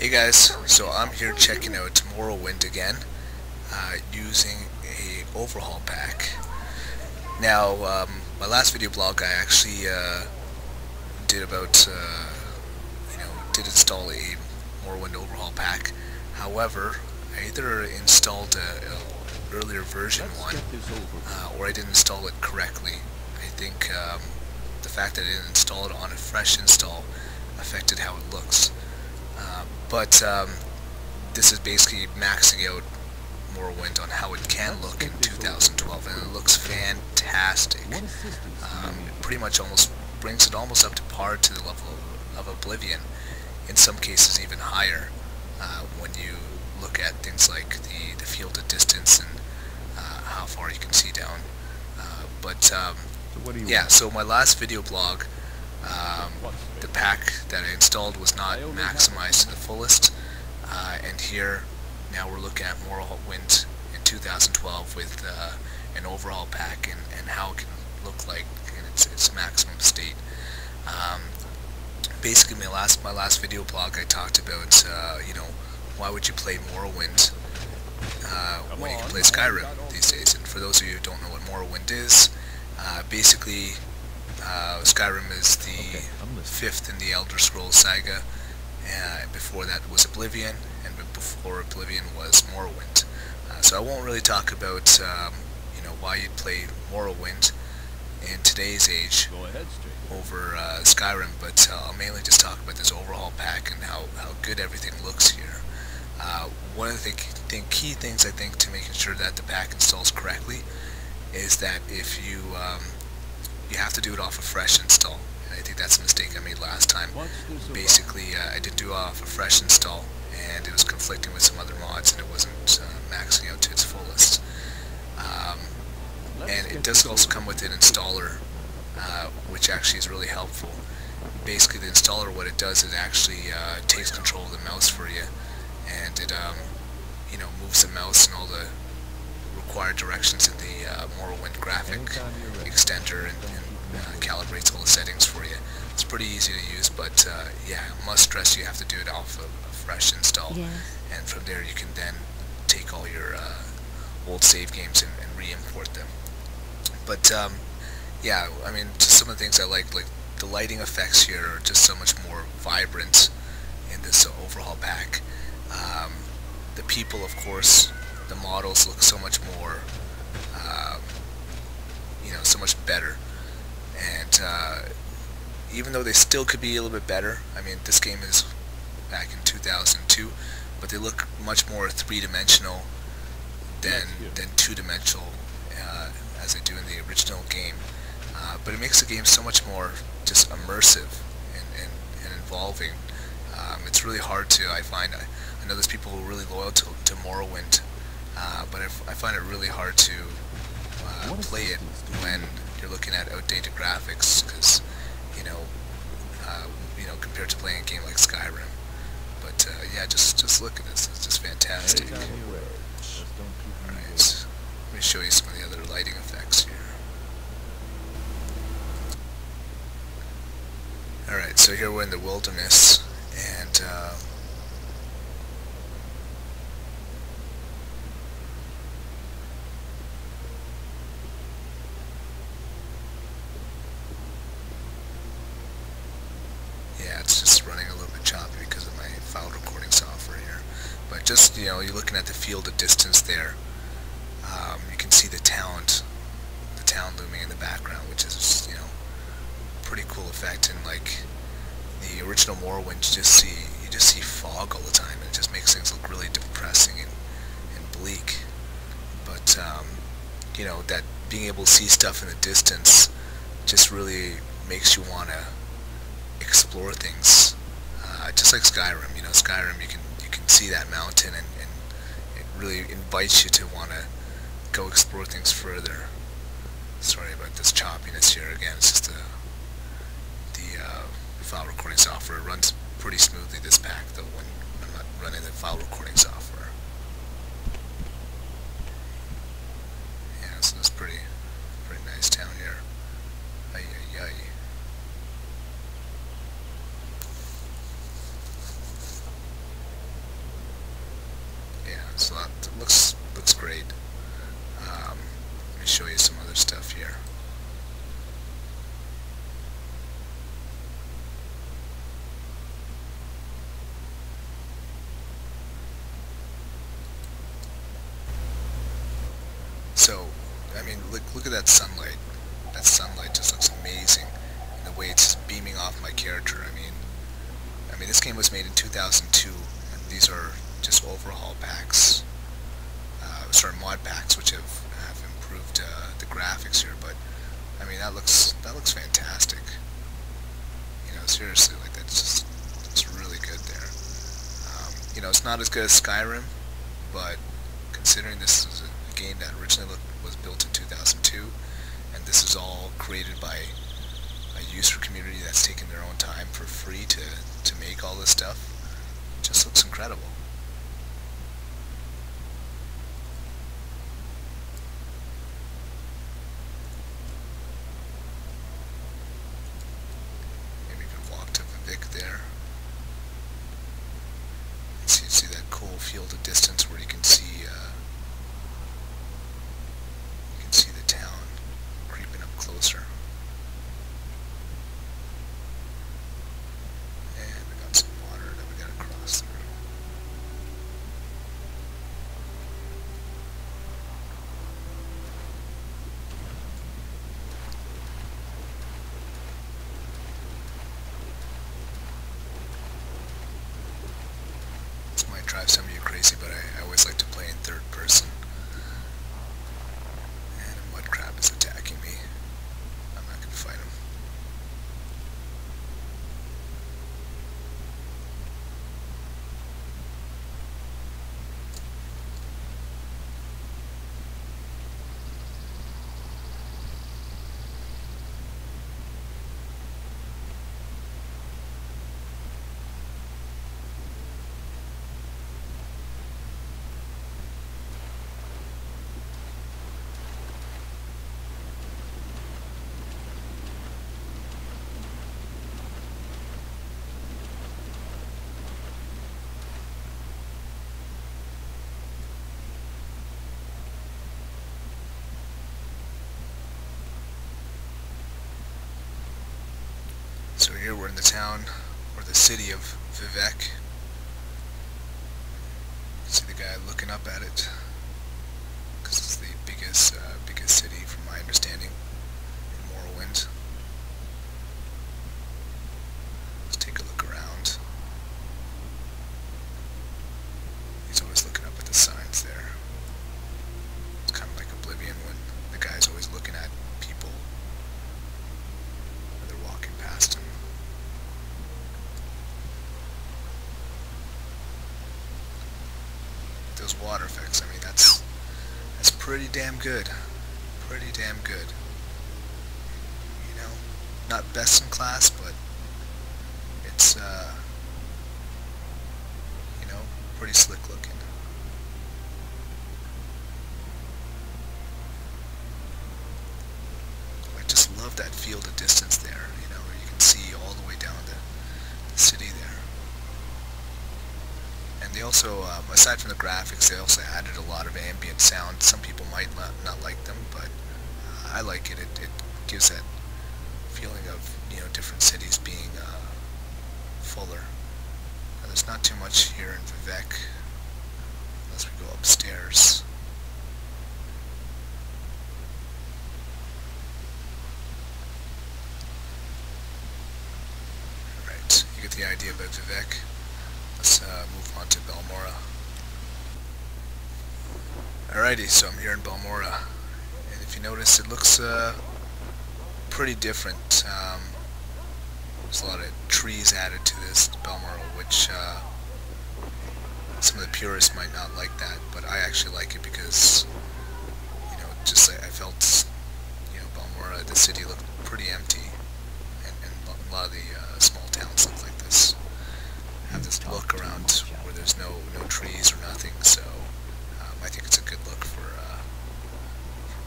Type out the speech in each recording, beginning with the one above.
Hey guys, so I'm here checking out Morrowind again, using a overhaul pack. Now, my last video blog I actually did about, did install a Morrowind overhaul pack. However, I either installed a earlier version one, or I didn't install it correctly. I think the fact that I didn't install it on a fresh install affected how it looks. But this is basically maxing out Morrowind on how it can look in 2012, and it looks fantastic. It pretty much almost brings it almost up to par to the level of Oblivion, in some cases even higher, when you look at things like the field of distance and how far you can see down. Yeah, so my last video blog, the pack that I installed was not maximized to the fullest, and here now we're looking at Morrowind in 2012 with an overhaul pack and how it can look like in its maximum state. Basically, my last video blog I talked about why would you play Morrowind when you can play Skyrim these days. And for those of you who don't know what Morrowind is, basically Skyrim is the fifth in the Elder Scrolls saga. Before that was Oblivion, and before Oblivion was Morrowind. So I won't really talk about why you'd play Morrowind in today's age over Skyrim, but I'll mainly just talk about this overhaul pack and how good everything looks here. One of the key things I think to making sure that the pack installs correctly is that if you have to do it off a fresh install. And I think that's a mistake I made last time. Basically, I did do it off a fresh install, and it was conflicting with some other mods, and it wasn't maxing out to its fullest. And it does also come with an installer, which actually is really helpful. Basically, the installer, what it does is it actually takes control of the mouse for you, and it moves the mouse in all the required directions in the Morrowind graphic extender, and calibrates all the settings for you. It's pretty easy to use, but yeah, I must stress you have to do it off of a fresh install. Yes. And from there you can then take all your old save games and re-import them. But yeah, I mean, just some of the things I like the lighting effects here are just so much more vibrant in this overhaul pack. The people, of course, the models look so much more, so much better. And even though they still could be a little bit better, I mean, this game is back in 2002, but they look much more three-dimensional than two-dimensional as they do in the original game. But it makes the game so much more just immersive and involving. It's really hard to, I know there's people who are really loyal to Morrowind, but I find it really hard to play it when you're looking at outdated graphics, because compared to playing a game like Skyrim. But yeah, just look at this. It's just fantastic. Alright, let me show you some of the other lighting effects here. Alright, so here we're in the wilderness, and yeah, it's just running a little bit choppy because of my file recording software here. But just, you're looking at the field of distance there. You can see the town looming in the background, which is, pretty cool effect. And like the original Morrowind, you just see fog all the time, and it just makes things look really depressing and bleak. But that being able to see stuff in the distance just really makes you want to explore things, just like Skyrim. Skyrim, you can see that mountain, and it really invites you to want to go explore things further. Sorry about this choppiness here again. It's just the file recording software. It runs pretty smoothly, this pack, though, when I'm not running the file recording software. Yeah, so it's pretty nice town here. Ay, ay, ay. So, I mean, look at that sunlight. That sunlight just looks amazing. And the way it's just beaming off my character. I mean, this game was made in 2002, and these are just overhaul packs. Sorry, mod packs, which have improved the graphics here. But I mean, that looks fantastic. You know, seriously, like that's really good there. You know, it's not as good as Skyrim, but considering this is a game that originally was built in 2002, and this is all created by a user community that's taken their own time for free to make all this stuff, it just looks incredible. Maybe you can walk to Vivek there. See that cool field of distance where you can see the town creeping up closer. And we got some water that we gotta cross through. This might drive some of you crazy, but I always like to play in third person. And a mud crab is attacking me. I'm not gonna fight him. So here we're in the town, or the city of Vivek. See the guy looking up at it, because it's the biggest city, from my understanding, in Morrowind. Let's take a look around. He's always looking up at the signs there. It's kind of like Oblivion when the guy's always looking at people when they're walking past him. Those water effects, I mean, that's pretty damn good. Pretty damn good. You know, not best in class, but it's, you know, pretty slick looking. I just love that field of distance there, you know, where you can see all the way down the city there. And they also, aside from the graphics, they also added a lot of ambient sound. Some people might not like them, but I like it. It gives that feeling of, you know, different cities being fuller. Now, there's not too much here in Vivek, unless we go upstairs. Alright, you get the idea about Vivek. Let's move on to Balmora. Alrighty, so I'm here in Balmora, and if you notice, it looks pretty different. There's a lot of trees added to this Balmora, which some of the purists might not like that, but I actually like it because, you know, just I felt, you know, Balmora, the city looked pretty empty, and a lot of the small towns look like this. Have this look around where there's no trees or nothing, so I think it's a good look for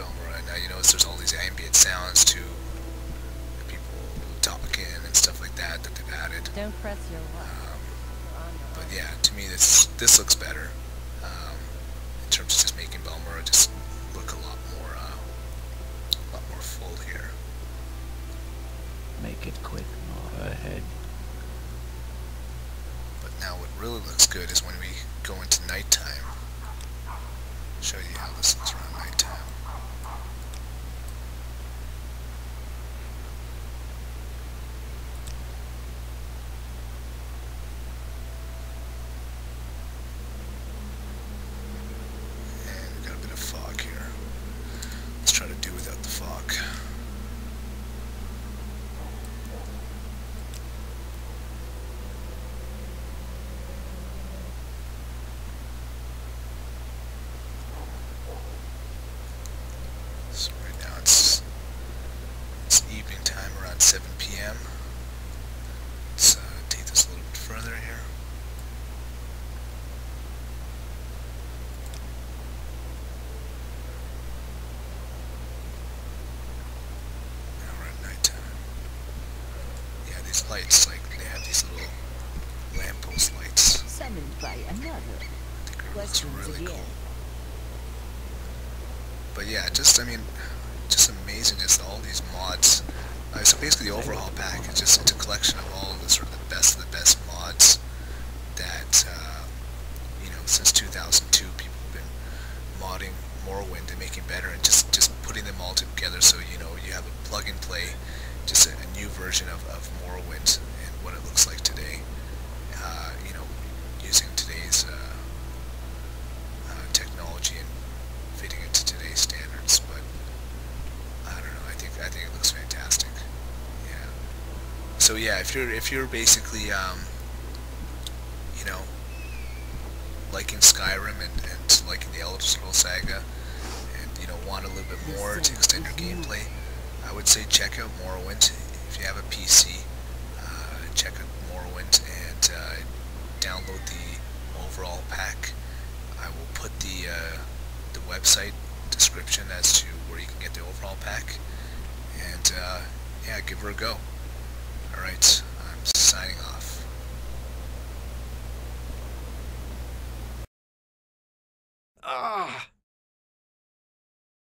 Balmora. Now you notice there's all these ambient sounds too, people talking and stuff like that they've added. Don't press your luck. But yeah, to me this looks better in terms of just making Balmora just look a lot more full here. Make it quick, not ahead. Now what really looks good is when we go into nighttime. I'll show you how this looks around nighttime. around 7 p.m. Let's take this a little bit further here. Now we're at nighttime. Yeah, these lights, like, they have these little lamppost lights. Summoned by another. I think it looks Questions really again. cool. But yeah, just, I mean, just amazing, just all these mods. So basically the overhaul pack is just it's a collection of all the sort of the best mods that, you know, since 2002 people have been modding Morrowind and making better and just putting them all together so, you know, you have a plug and play, just a new version of Morrowind and what it looks like today, you know, using today's technology and fitting it to today's standards. But I don't know, I think it looks fantastic. Yeah. So yeah, if you're basically you know, liking Skyrim and liking the Elder Scrolls Saga and, you know, want a little bit more to extend your gameplay, I would say check out Morrowind. If you have a PC, check out Morrowind and download the overall pack. I will put the website description as to where you can get the overall pack, and yeah, give her a go. Alright, I'm signing off.